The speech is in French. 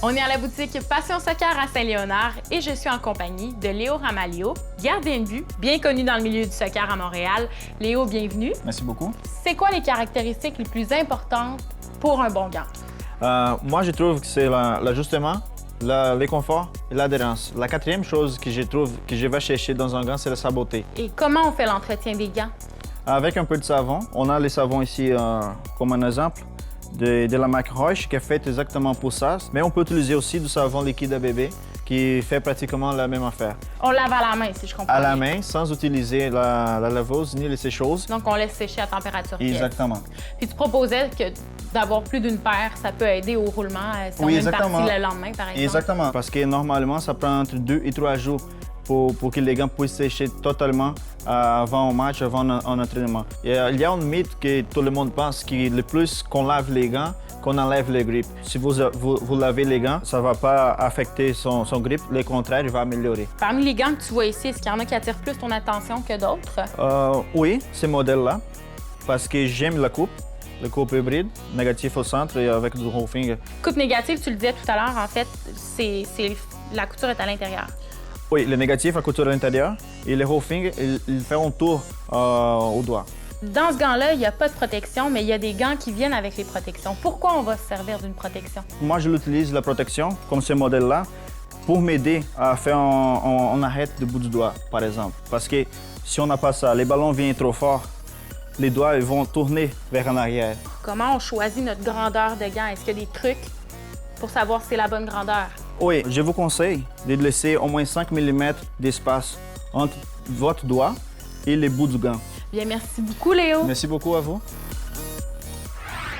On est à la boutique Passion Soccer à Saint-Léonard et je suis en compagnie de Léo Ramalho, gardien de but, bien connu dans le milieu du soccer à Montréal. Léo, bienvenue. Merci beaucoup. C'est quoi les caractéristiques les plus importantes pour un bon gant? Moi, je trouve que c'est l'ajustement, le confort et l'adhérence. La quatrième chose que je trouve que je vais chercher dans un gant, c'est sa beauté. Et comment on fait l'entretien des gants? Avec un peu de savon. On a les savons ici comme un exemple de la marque Roche qui est faite exactement pour ça. Mais on peut utiliser aussi du savon liquide à bébé qui fait pratiquement la même affaire. On lave à la main, si je comprends À la bien. main, sans utiliser la laveuse ni les sécheuses. Donc, on laisse sécher à température tiède. Exactement. Puis tu proposais que d'avoir plus d'une paire, ça peut aider au roulement si on a une partie le lendemain, par exemple. Exactement. Parce que normalement, ça prend entre 2 et 3 jours pour que les gants puissent sécher totalement avant un match, avant un entraînement. Il y a un mythe que tout le monde pense que le plus qu'on lave les gants, qu'on enlève les grippes. Si vous lavez les gants, ça ne va pas affecter son grip, le contraire, il va améliorer. Parmi les gants que tu vois ici, est-ce qu'il y en a qui attirent plus ton attention que d'autres? Oui, ces modèles-là, parce que j'aime la coupe hybride, négatif au centre et avec du roofing. Coupe négative, tu le disais tout à l'heure, en fait, la couture est à l'intérieur. Oui, le négatif à couture à l'intérieur et le roofing, il fait un tour au doigt. Dans ce gant-là, il n'y a pas de protection, mais il y a des gants qui viennent avec les protections. Pourquoi on va se servir d'une protection? Moi, je l'utilise, la protection, comme ce modèle-là, pour m'aider à faire un arrêt de bout du doigt, par exemple. Parce que si on n'a pas ça, les ballons viennent trop fort, les doigts ils vont tourner vers en arrière. Comment on choisit notre grandeur de gants? Est-ce qu'il y a des trucs pour savoir si c'est la bonne grandeur? Oui, je vous conseille de laisser au moins 5 mm d'espace entre votre doigt et les bouts du gant. Bien, merci beaucoup, Léo. Merci beaucoup à vous.